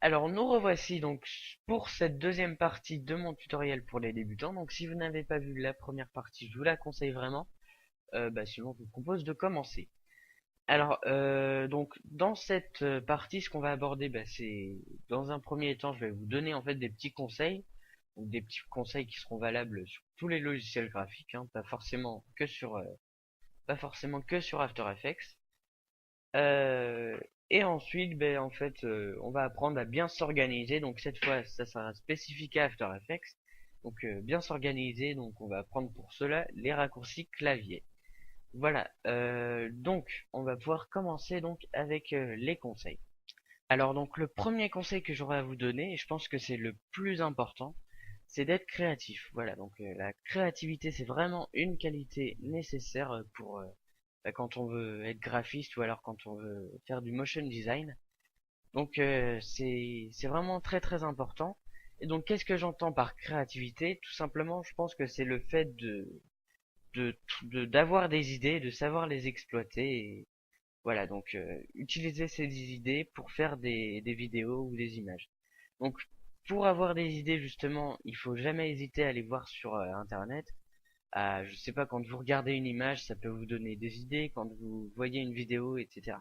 Alors nous revoici donc pour cette deuxième partie de mon tutoriel pour les débutants. Donc si vous n'avez pas vu la première partie, je vous la conseille vraiment. Sinon je vous propose de commencer. Alors donc dans cette partie, ce qu'on va aborder, c'est dans un premier temps, je vais vous donner en fait des petits conseils, donc des petits conseils qui seront valables sur tous les logiciels graphiques, hein, pas forcément que sur After Effects. Euh, et ensuite, on va apprendre à bien s'organiser. Donc cette fois, ça sera spécifique à After Effects. Donc bien s'organiser. Donc on va apprendre pour cela les raccourcis clavier. Voilà. Donc on va pouvoir commencer donc avec les conseils. Alors donc le premier conseil que j'aurais à vous donner, et je pense que c'est le plus important, c'est d'être créatif. Voilà. Donc la créativité, c'est vraiment une qualité nécessaire pour quand on veut être graphiste ou alors quand on veut faire du motion design. Donc c'est vraiment très très important. Et donc qu'est-ce que j'entends par créativité? Tout simplement, je pense que c'est le fait d'avoir des idées, de savoir les exploiter. Et voilà, donc utiliser ces idées pour faire des vidéos ou des images. Donc pour avoir des idées justement, il faut jamais hésiter à aller voir sur internet. Je sais pas, quand vous regardez une image, ça peut vous donner des idées, quand vous voyez une vidéo, etc.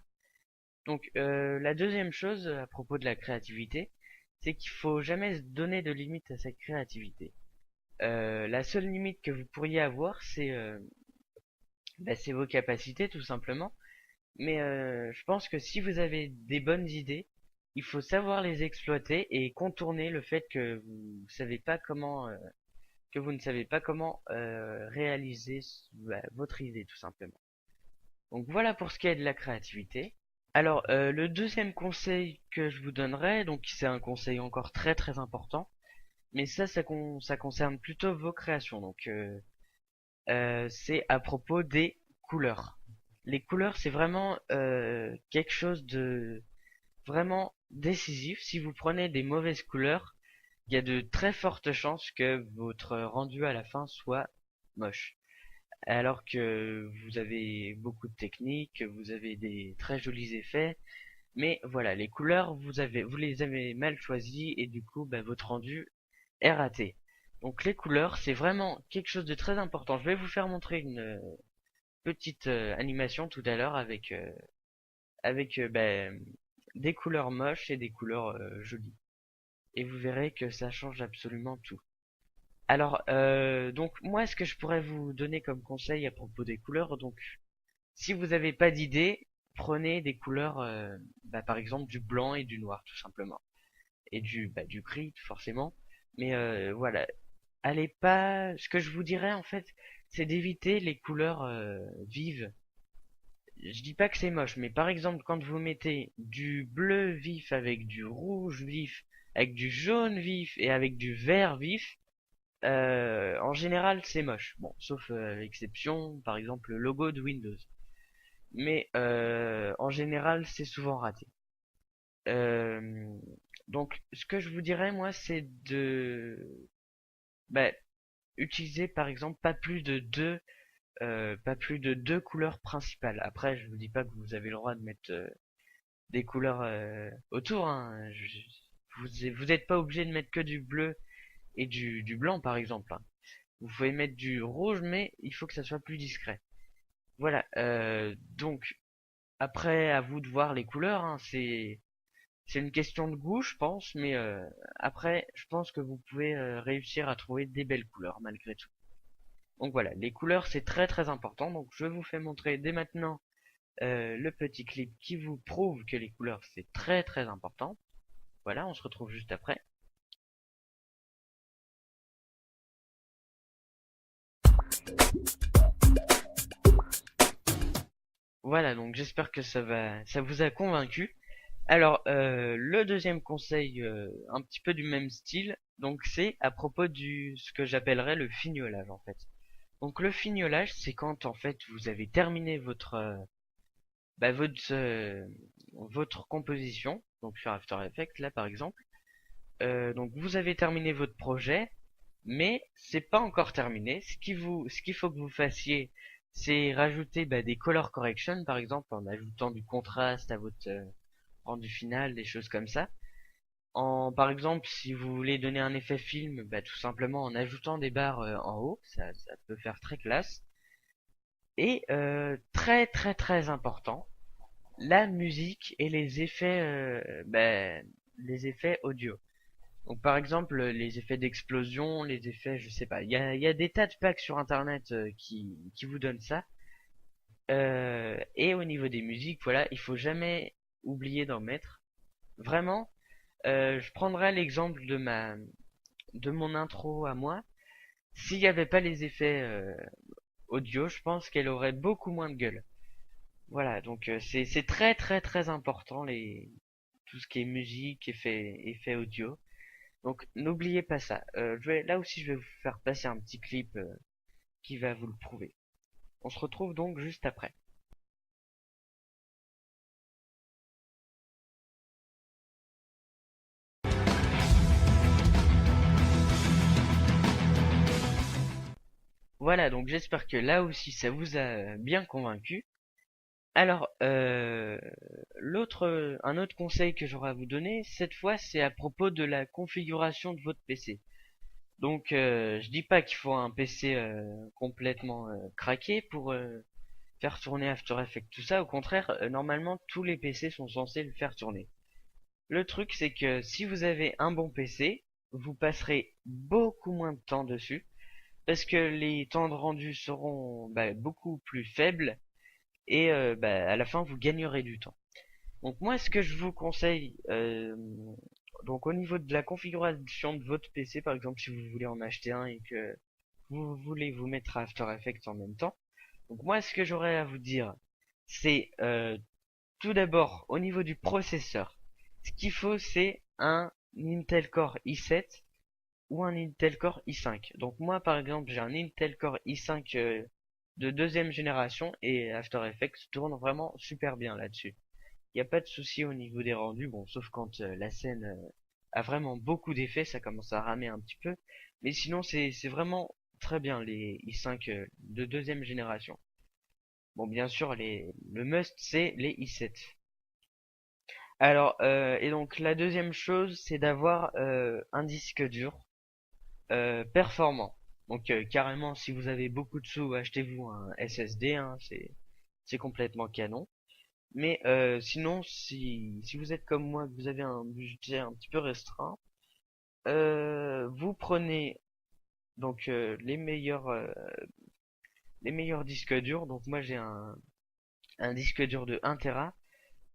Donc la deuxième chose à propos de la créativité, c'est qu'il faut jamais se donner de limite à cette créativité. La seule limite que vous pourriez avoir, c'est vos capacités tout simplement. Mais je pense que si vous avez des bonnes idées, il faut savoir les exploiter et contourner le fait que vous ne savez pas comment réaliser votre idée tout simplement. Donc voilà pour ce qui est de la créativité. Alors le deuxième conseil que je vous donnerai, donc c'est un conseil encore très très important, mais ça concerne plutôt vos créations. Donc c'est à propos des couleurs. Les couleurs, c'est vraiment quelque chose de vraiment décisif. Si vous prenez des mauvaises couleurs, il y a de très fortes chances que votre rendu à la fin soit moche. Alors que vous avez beaucoup de techniques, vous avez des très jolis effets, mais voilà, les couleurs, vous les avez mal choisies et du coup, votre rendu est raté. Donc les couleurs, c'est vraiment quelque chose de très important. Je vais vous faire montrer une petite animation tout à l'heure avec des couleurs moches et des couleurs jolies. Et vous verrez que ça change absolument tout. Alors, donc moi, ce que je pourrais vous donner comme conseil à propos des couleurs, donc si vous n'avez pas d'idée, prenez des couleurs, par exemple du blanc et du noir, tout simplement, et du gris, forcément. Mais voilà, allez pas. Ce que je vous dirais en fait, c'est d'éviter les couleurs vives. Je dis pas que c'est moche, mais par exemple, quand vous mettez du bleu vif avec du rouge vif, avec du jaune vif et avec du vert vif, en général, c'est moche. Bon, sauf exception, par exemple le logo de Windows. Mais en général, c'est souvent raté. Euh, donc, ce que je vous dirais, moi, c'est de bah, utiliser, par exemple, pas plus de deux couleurs principales. Après, je vous dis pas que vous avez le droit de mettre des couleurs autour. Hein. Vous n'êtes pas obligé de mettre que du bleu et du blanc, par exemple. Hein. Vous pouvez mettre du rouge, mais il faut que ça soit plus discret. Voilà. Donc après, à vous de voir les couleurs. Hein, c'est une question de goût, je pense, mais après, je pense que vous pouvez réussir à trouver des belles couleurs malgré tout. Donc voilà, les couleurs c'est très très important. Donc je vous fais montrer dès maintenant le petit clip qui vous prouve que les couleurs c'est très très important. Voilà, on se retrouve juste après. Voilà, donc j'espère que ça vous a convaincu. Alors, le deuxième conseil, un petit peu du même style, donc c'est à propos du ce que j'appellerais le fignolage en fait. Donc le fignolage, c'est quand en fait vous avez terminé bah, votre euh, votre composition, donc sur After Effects là par exemple. Donc vous avez terminé votre projet, mais c'est pas encore terminé. Ce qu'il faut que vous fassiez, c'est rajouter des color correction par exemple en ajoutant du contraste à votre rendu final, des choses comme ça. Par exemple, si vous voulez donner un effet film, bah, tout simplement en ajoutant des barres en haut, ça peut faire très classe. Et très très très important, la musique et les effets audio. Donc par exemple les effets d'explosion, les effets, je sais pas, il y a des tas de packs sur internet qui vous donnent ça. Et au niveau des musiques, voilà, il faut jamais oublier d'en mettre. Vraiment, je prendrai l'exemple de mon intro à moi. S'il n'y avait pas les effets audio, je pense qu'elle aurait beaucoup moins de gueule. Voilà, donc c'est très très très important tout ce qui est musique, effets audio. Donc n'oubliez pas ça. Là aussi, je vais vous faire passer un petit clip qui va vous le prouver. On se retrouve donc juste après. Voilà, donc j'espère que là aussi ça vous a bien convaincu. Alors, un autre conseil que j'aurais à vous donner, cette fois, c'est à propos de la configuration de votre PC. Donc, je dis pas qu'il faut un PC complètement craqué pour faire tourner After Effects, tout ça. Au contraire, normalement, tous les PC sont censés le faire tourner. Le truc, c'est que si vous avez un bon PC, vous passerez beaucoup moins de temps dessus, parce que les temps de rendu seront beaucoup plus faibles, et à la fin, vous gagnerez du temps. Donc moi, ce que je vous conseille, donc au niveau de la configuration de votre PC, par exemple, si vous voulez en acheter un et que vous voulez vous mettre à After Effects en même temps, donc moi, ce que j'aurais à vous dire, c'est tout d'abord au niveau du processeur. Ce qu'il faut, c'est un Intel Core i7 ou un Intel Core i5. Donc moi, par exemple, j'ai un Intel Core i5 de deuxième génération et After Effects tourne vraiment super bien là-dessus. Il n'y a pas de souci au niveau des rendus, bon, sauf quand la scène a vraiment beaucoup d'effets, ça commence à ramer un petit peu. Mais sinon, c'est vraiment très bien les i5 de deuxième génération. Bon, bien sûr, le must, c'est les i7. Alors, et donc la deuxième chose, c'est d'avoir un disque dur performant. Donc carrément, si vous avez beaucoup de sous, achetez-vous un SSD, hein, c'est complètement canon. Mais sinon, si vous êtes comme moi, que vous avez un budget un petit peu restreint, vous prenez donc les meilleurs disques durs. Donc moi j'ai un disque dur de 1 Tera.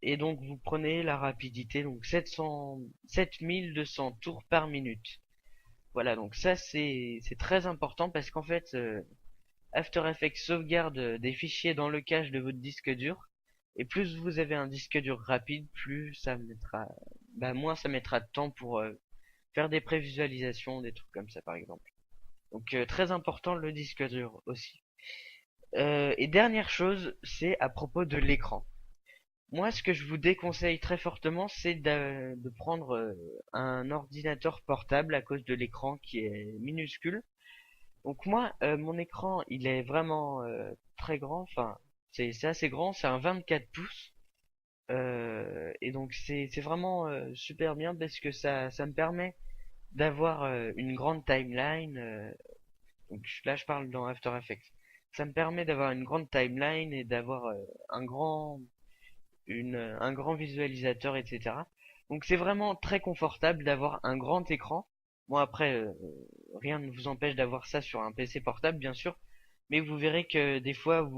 Et donc vous prenez la rapidité, donc 7200 tours par minute. Voilà, donc ça c'est très important parce qu'en fait After Effects sauvegarde des fichiers dans le cache de votre disque dur. Et plus vous avez un disque dur rapide, plus ça mettra, moins ça mettra de temps pour faire des prévisualisations, des trucs comme ça par exemple. Donc très important le disque dur aussi. Et dernière chose, c'est à propos de l'écran. Moi, ce que je vous déconseille très fortement, c'est de prendre un ordinateur portable à cause de l'écran qui est minuscule. Donc moi, mon écran, il est vraiment très grand. Enfin, c'est assez grand. C'est un 24 pouces. Et donc c'est vraiment super bien parce que ça me permet d'avoir une grande timeline. Donc là, je parle dans After Effects. Ça me permet d'avoir une grande timeline et d'avoir un grand un grand visualisateur, etc. Donc c'est vraiment très confortable d'avoir un grand écran. Bon après, rien ne vous empêche d'avoir ça sur un PC portable, bien sûr, mais vous verrez que des fois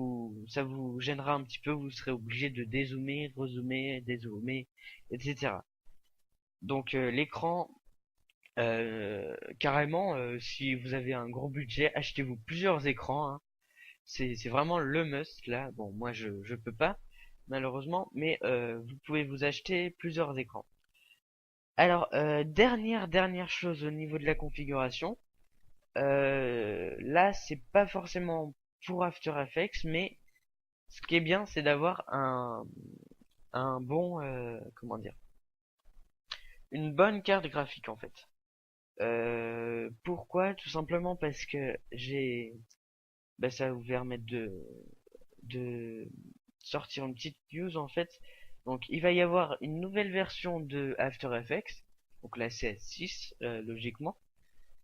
ça vous gênera un petit peu, vous serez obligé de dézoomer, rezoomer, dézoomer, etc. Donc l'écran, carrément, si vous avez un gros budget, achetez-vous plusieurs écrans, hein. C'est vraiment le must là. Bon, moi je peux pas malheureusement, mais vous pouvez vous acheter plusieurs écrans. Alors dernière chose au niveau de la configuration. Là c'est pas forcément pour After Effects, mais ce qui est bien c'est d'avoir un bon comment dire, une bonne carte graphique en fait. Pourquoi? Tout simplement parce que ça va vous permettre de sortir une petite news en fait. Donc il va y avoir une nouvelle version de After Effects donc la CS6 logiquement.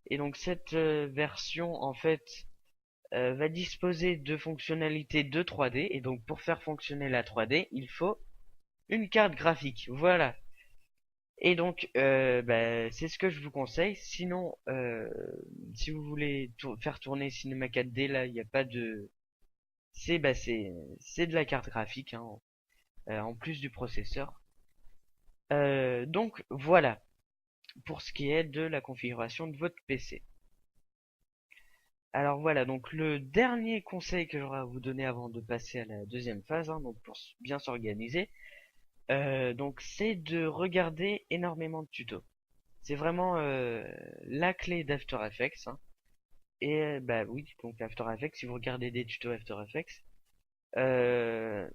Et donc cette version en fait va disposer de fonctionnalités de 3D, et donc pour faire fonctionner la 3D, il faut une carte graphique. Voilà. Et donc, c'est ce que je vous conseille. Sinon, si vous voulez faire tourner Cinema 4D, là, il n'y a pas de... c'est de la carte graphique, hein, en plus du processeur. Donc, voilà, pour ce qui est de la configuration de votre PC. Alors voilà, donc le dernier conseil que j'aurai à vous donner avant de passer à la deuxième phase, hein, donc pour bien s'organiser, donc c'est de regarder énormément de tutos. C'est vraiment la clé d'After Effects, hein. Et bah oui, donc After Effects, si vous regardez des tutos After Effects, euh,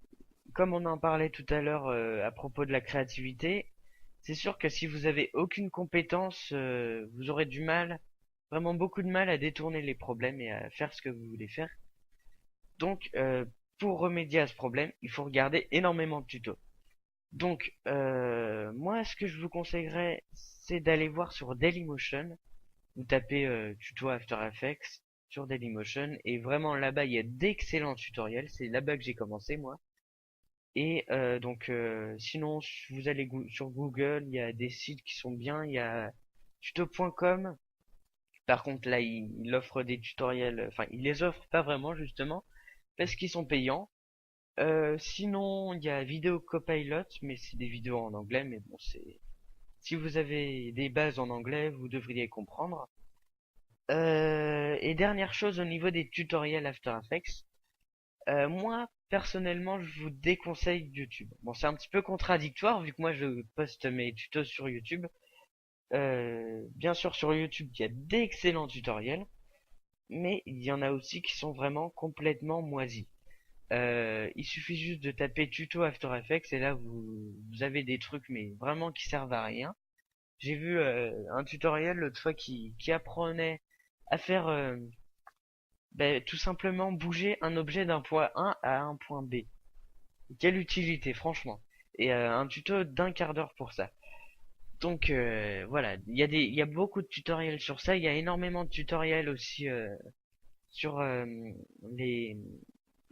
comme on en parlait tout à l'heure à propos de la créativité, c'est sûr que si vous avez aucune compétence, vous aurez du mal, vraiment beaucoup de mal à détourner les problèmes et à faire ce que vous voulez faire. Donc, pour remédier à ce problème, il faut regarder énormément de tutos. Donc, moi, ce que je vous conseillerais, c'est d'aller voir sur Dailymotion. Vous tapez tuto After Effects sur Dailymotion et vraiment là-bas, il y a d'excellents tutoriels. C'est là-bas que j'ai commencé, moi. Et sinon, vous allez sur Google, il y a des sites qui sont bien. Il y a tuto.com. Par contre, là, il offre des tutoriels. Enfin, il les offre pas vraiment, justement, parce qu'ils sont payants. Sinon, il y a Vidéo Copilot, mais c'est des vidéos en anglais, mais bon, c'est... Si vous avez des bases en anglais, vous devriez comprendre. Et dernière chose au niveau des tutoriels After Effects, moi, personnellement, je vous déconseille YouTube. Bon, c'est un petit peu contradictoire, vu que moi, je poste mes tutos sur YouTube. Bien sûr, sur YouTube, il y a d'excellents tutoriels, mais il y en a aussi qui sont vraiment complètement moisis. Il suffit juste de taper tuto After Effects et là vous avez des trucs mais vraiment qui servent à rien. J'ai vu un tutoriel l'autre fois qui apprenait à faire tout simplement bouger un objet d'un point A à un point B. Quelle utilité franchement. Et un tuto d'1 quart d'heure pour ça. Donc voilà, il y a beaucoup de tutoriels sur ça, il y a énormément de tutoriels aussi sur les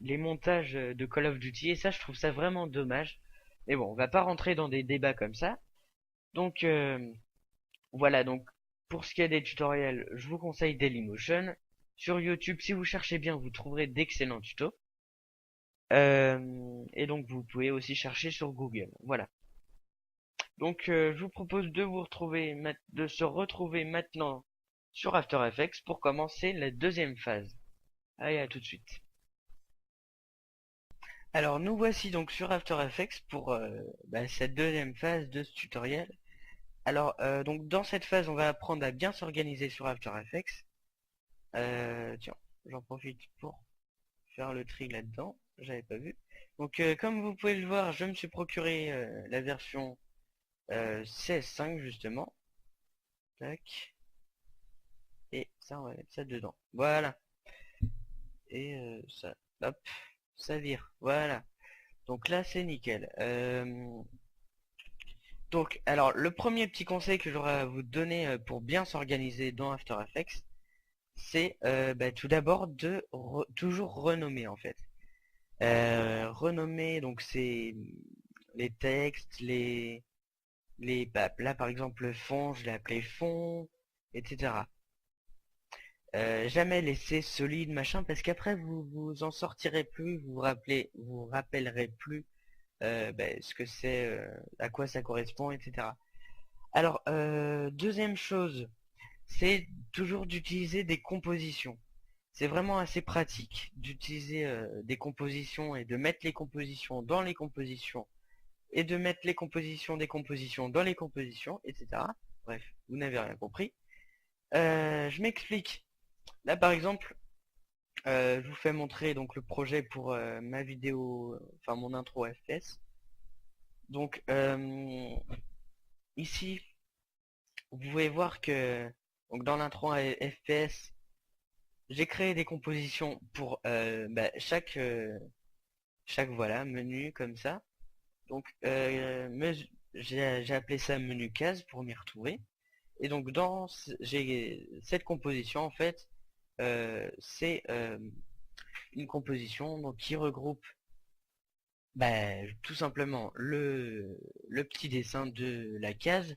les montages de Call of Duty, et ça je trouve ça vraiment dommage. Mais bon, on va pas rentrer dans des débats comme ça. Donc voilà, donc pour ce qui est des tutoriels, je vous conseille Dailymotion. Sur YouTube, si vous cherchez bien, vous trouverez d'excellents tutos. Et donc vous pouvez aussi chercher sur Google. Voilà. Donc je vous propose de de se retrouver maintenant sur After Effects pour commencer la deuxième phase. Allez, à tout de suite. Alors nous voici donc sur After Effects pour cette deuxième phase de ce tutoriel. Alors donc dans cette phase on va apprendre à bien s'organiser sur After Effects. Tiens, j'en profite pour faire le tri là-dedans, j'avais pas vu. Donc comme vous pouvez le voir, je me suis procuré la version 16.5 justement. Tac. Et ça on va mettre ça dedans. Voilà. Et ça, hop, ça vire. Voilà. Donc là c'est nickel. Donc, alors, le premier petit conseil que j'aurais à vous donner pour bien s'organiser dans After Effects, c'est tout d'abord de toujours renommer en fait. Renommer, donc c'est les textes, là par exemple le fond, je l'ai appelé fond, etc. Jamais laisser solide machin parce qu'après vous en sortirez plus, vous rappellerez plus ce que c'est, à quoi ça correspond, etc. Alors, deuxième chose, c'est toujours d'utiliser des compositions. C'est vraiment assez pratique d'utiliser des compositions et de mettre les compositions dans les compositions et de mettre les compositions des compositions dans les compositions, etc. Bref, vous n'avez rien compris. Je m'explique. Là, par exemple, je vous fais montrer donc le projet pour ma vidéo, enfin mon intro FPS. Donc, ici, vous pouvez voir que donc dans l'intro FPS, j'ai créé des compositions pour chaque voilà menu comme ça. Donc j'ai appelé ça menu case pour m'y retrouver. Et donc j'ai cette composition en fait, c'est une composition donc qui regroupe tout simplement le petit dessin de la case.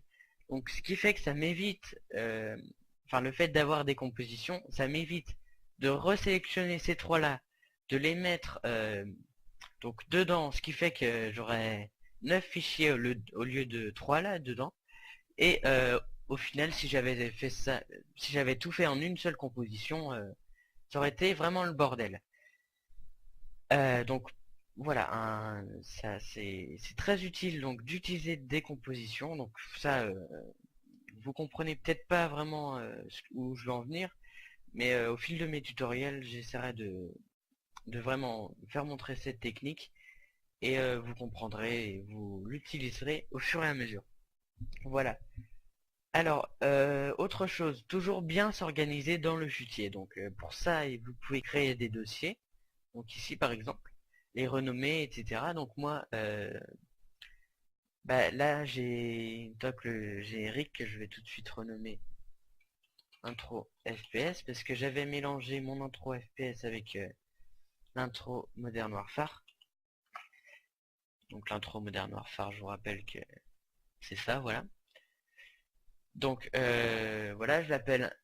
Donc ce qui fait que ça m'évite, enfin le fait d'avoir des compositions, ça m'évite de resélectionner ces trois-là, de les mettre donc dedans, ce qui fait que j'aurais 9 fichiers au lieu de 3 là dedans. Et au final, si j'avais fait ça, si j'avais tout fait en une seule composition, ça aurait été vraiment le bordel. Donc voilà, ça c'est très utile donc d'utiliser des compositions. Donc ça, vous comprenez peut-être pas vraiment où je veux en venir, mais au fil de mes tutoriels, j'essaierai de vraiment faire montrer cette technique et vous comprendrez et vous l'utiliserez au fur et à mesure. Voilà. Alors, autre chose, toujours bien s'organiser dans le fichier. Donc pour ça, vous pouvez créer des dossiers. Donc ici par exemple, les renommer, etc. Donc moi, là j'ai Eric que je vais tout de suite renommer intro FPS parce que j'avais mélangé mon intro FPS avec l'intro Modern Warfare. Donc l'intro Modern Warfare, je vous rappelle que c'est ça, voilà. Donc voilà, je l'appelle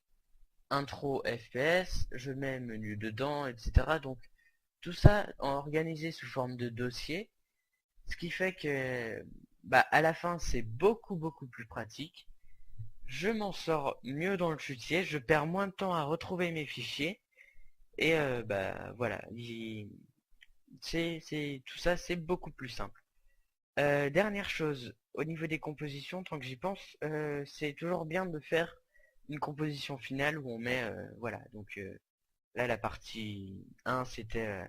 intro FPS, je mets menu dedans, etc. Donc tout ça organisé sous forme de dossier, ce qui fait que à la fin c'est beaucoup plus pratique. Je m'en sors mieux dans le fichier, je perds moins de temps à retrouver mes fichiers et voilà, tout ça c'est beaucoup plus simple. Dernière chose, au niveau des compositions, tant que j'y pense, c'est toujours bien de faire une composition finale où on met voilà, donc là la partie 1 c'était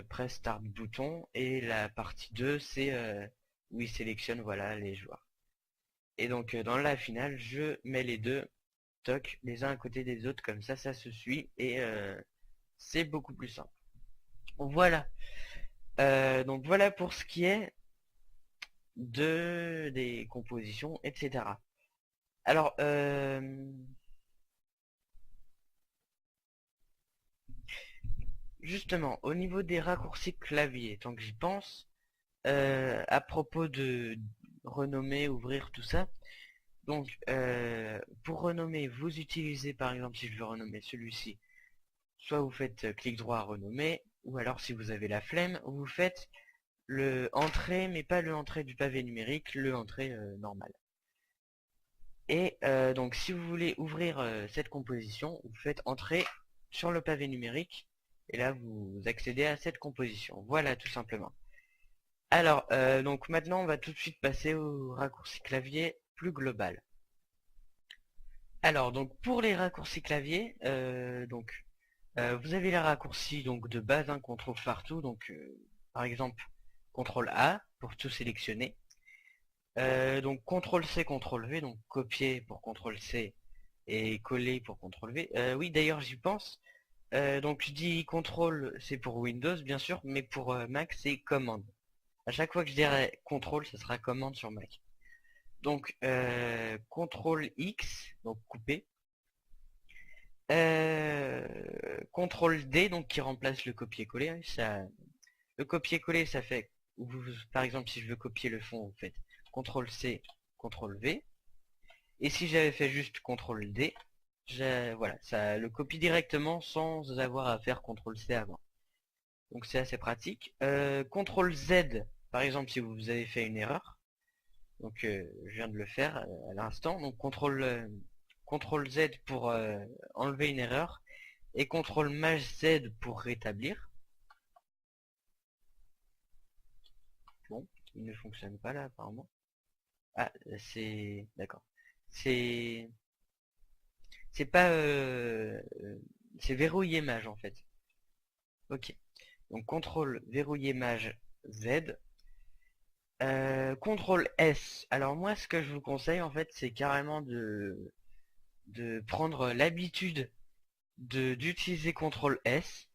press start bouton et la partie 2 c'est où il sélectionne voilà les joueurs. Et donc dans la finale je mets les deux toc les uns à côté des autres comme ça se suit et c'est beaucoup plus simple. Voilà. Donc voilà pour ce qui est des compositions, etc. Alors justement au niveau des raccourcis clavier, tant que j'y pense, à propos de renommer, ouvrir tout ça. Donc, pour renommer, vous utilisez par exemple, si je veux renommer celui-ci, soit vous faites clic droit à renommer, ou alors si vous avez la flemme, vous faites le entrée, mais pas le entrée du pavé numérique, le entrée normal. Et donc, si vous voulez ouvrir cette composition, vous faites entrée sur le pavé numérique, et là vous accédez à cette composition. Voilà, tout simplement. Alors, donc maintenant, on va tout de suite passer au raccourci clavier plus global. Alors, donc pour les raccourcis clavier, vous avez les raccourcis donc de base qu'on trouve partout. Donc, par exemple, CTRL A pour tout sélectionner. Donc CTRL C, CTRL V, donc copier pour CTRL C et coller pour CTRL V. Oui, d'ailleurs, j'y pense. Donc je dis CTRL, c'est pour Windows, bien sûr, mais pour Mac, c'est commande. À chaque fois que je dirai CTRL, ce sera commande sur Mac. Donc CTRL X, donc couper. CTRL D, donc qui remplace le copier-coller. Le copier-coller, ça fait, par exemple, si je veux copier le fond, vous faites CTRL C, CTRL V. Et si j'avais fait juste CTRL D, voilà, ça le copie directement sans avoir à faire CTRL C avant. Donc c'est assez pratique. CTRL Z, par exemple, si vous avez fait une erreur. Donc je viens de le faire à l'instant. Donc CTRL Z pour enlever une erreur et CTRL Maj Z pour rétablir. Bon, il ne fonctionne pas là apparemment. Ah, c'est d'accord. C'est c'est pas c'est verrouillé Maj en fait. Ok. Donc CTRL verrouillé Maj Z. CTRL S. Alors moi ce que je vous conseille en fait c'est carrément de prendre l'habitude d'utiliser CTRL S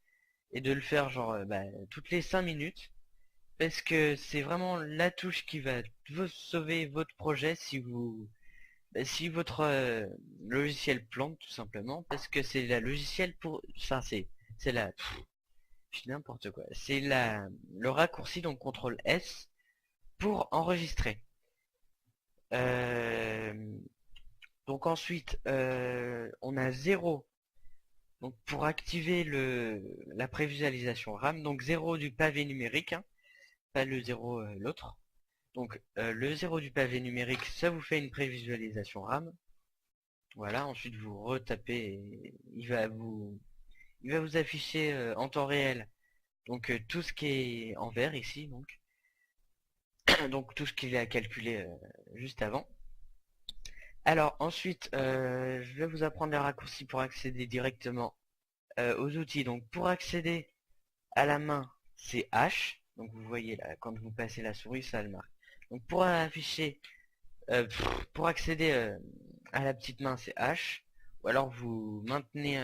et de le faire genre toutes les 5 minutes parce que c'est vraiment la touche qui va vous sauver votre projet si votre logiciel plante tout simplement, parce que c'est la logiciel pour, enfin c'est la, je dis n'importe quoi, c'est le raccourci donc CTRL S pour enregistrer. Euh, donc ensuite on a 0 donc pour activer la prévisualisation RAM, donc 0 du pavé numérique, hein, pas le 0 l'autre. Donc le 0 du pavé numérique, ça vous fait une prévisualisation RAM. Voilà, ensuite vous retapez et il va vous afficher en temps réel. Donc tout ce qui est en vert ici, donc, donc tout ce qu'il a calculé juste avant. Alors ensuite, je vais vous apprendre les raccourcis pour accéder directement aux outils. Donc pour accéder à la main, c'est H. Donc vous voyez là, quand vous passez la souris, ça le marque. Donc pour afficher, pour accéder à la petite main, c'est H. Ou alors vous maintenez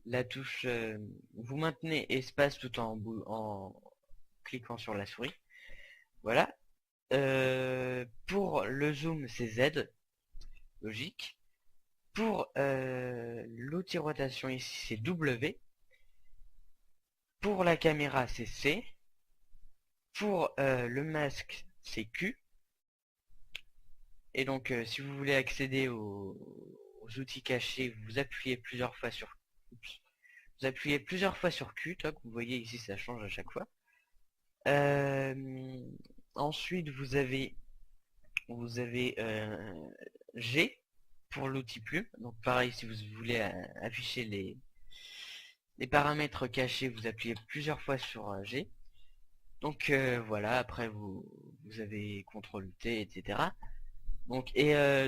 la touche, vous maintenez espace tout en cliquant sur la souris. Voilà. Pour le zoom, c'est Z, logique. Pour l'outil rotation ici, c'est W. Pour la caméra, c'est C. Pour le masque, c'est Q. Et donc, si vous voulez accéder aux outils cachés, vous appuyez plusieurs fois sur vous appuyez plusieurs fois sur Q. Toc, vous voyez ici, ça change à chaque fois. Ensuite, vous avez G pour l'outil plume. Donc pareil, si vous voulez afficher les paramètres cachés, vous appuyez plusieurs fois sur G. Donc voilà, après vous avez CTRL T, etc. Donc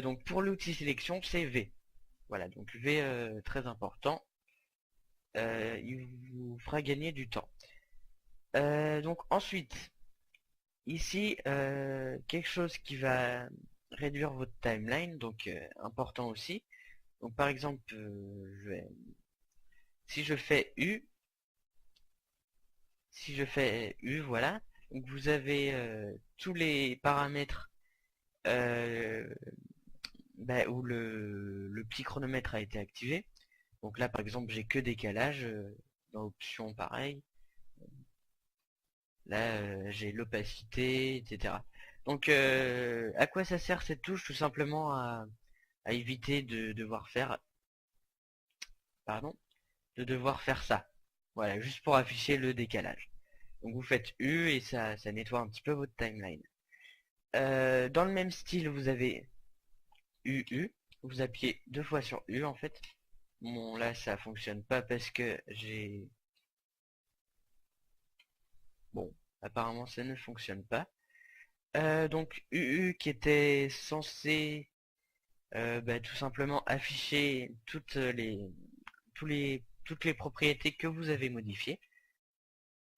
donc pour l'outil sélection, c'est V. Voilà, donc V très important. Il vous fera gagner du temps. Donc ensuite, ici, quelque chose qui va réduire votre timeline, donc important aussi. Donc par exemple, si je fais U, voilà. Donc vous avez tous les paramètres où le petit chronomètre a été activé. Donc là par exemple j'ai que décalage, dans options pareil. Là j'ai l'opacité, etc. Donc à quoi ça sert cette touche? Tout simplement à éviter de devoir faire, pardon, de devoir faire ça. Voilà, juste pour afficher le décalage. Donc vous faites U et ça nettoie un petit peu votre timeline. Dans le même style, vous avez UU. Vous appuyez deux fois sur U en fait. Bon là ça fonctionne pas parce que j'ai... Bon, apparemment ça ne fonctionne pas. Donc UU qui était censé tout simplement afficher toutes les propriétés que vous avez modifiées.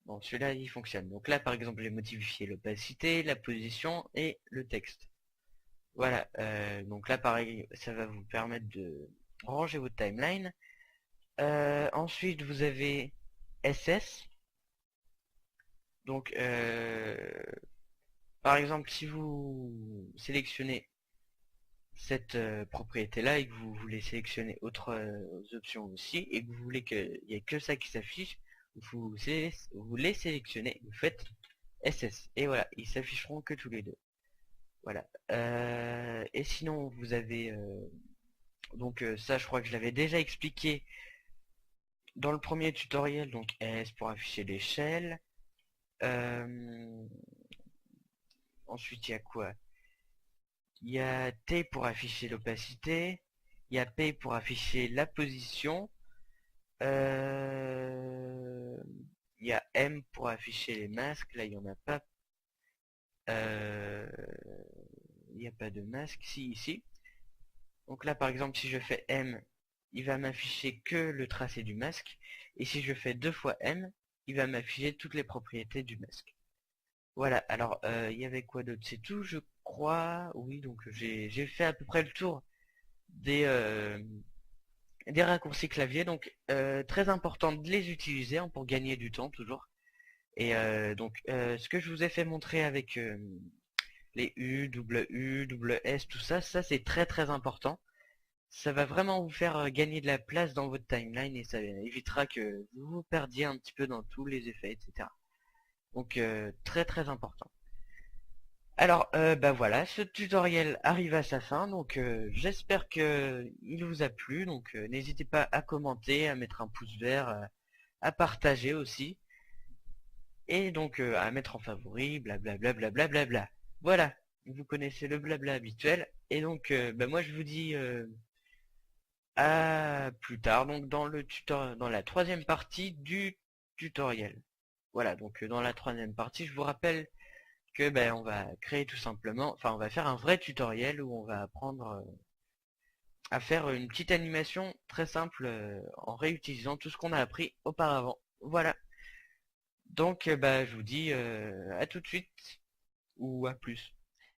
Bon, celui-là il fonctionne. Donc là par exemple j'ai modifié l'opacité, la position et le texte. Voilà, donc là pareil, ça va vous permettre de ranger votre timeline. Ensuite vous avez SS. Donc par exemple si vous sélectionnez cette propriété-là et que vous voulez sélectionner autres options aussi et que vous voulez qu'il n'y ait que ça qui s'affiche, vous les sélectionnez, vous faites SS. Et voilà, ils s'afficheront que tous les deux. Voilà. Et sinon, vous avez... donc ça, je crois que je l'avais déjà expliqué dans le premier tutoriel. Donc S pour afficher l'échelle. Ensuite, il y a quoi? Il y a T pour afficher l'opacité. Il y a P pour afficher la position. Il y a M pour afficher les masques. Là, il n'y en a pas. Il n'y a pas de masque. Si, ici. Donc là, par exemple, si je fais M, il va m'afficher que le tracé du masque. Et si je fais deux fois M, il va m'afficher toutes les propriétés du masque. Voilà, alors il y avait quoi d'autre? C'est tout, je crois. Oui, donc j'ai fait à peu près le tour des raccourcis clavier. Donc très important de les utiliser hein, pour gagner du temps toujours. Et ce que je vous ai fait montrer avec les U, double S, tout ça, ça c'est très très important. Ça va vraiment vous faire gagner de la place dans votre timeline et ça évitera que vous vous perdiez un petit peu dans tous les effets, etc. Donc très très important. Alors bah voilà, ce tutoriel arrive à sa fin, donc j'espère que il vous a plu, donc n'hésitez pas à commenter, à mettre un pouce vert, à partager aussi, et donc à mettre en favori, blablabla, blablabla. Voilà, vous connaissez le blabla habituel, et donc bah moi je vous dis à plus tard, donc dans la troisième partie du tutoriel. Voilà, donc dans la troisième partie, je vous rappelle que ben on va créer tout simplement, enfin on va faire un vrai tutoriel où on va apprendre à faire une petite animation très simple en réutilisant tout ce qu'on a appris auparavant. Voilà. Donc bah je vous dis à tout de suite ou à plus.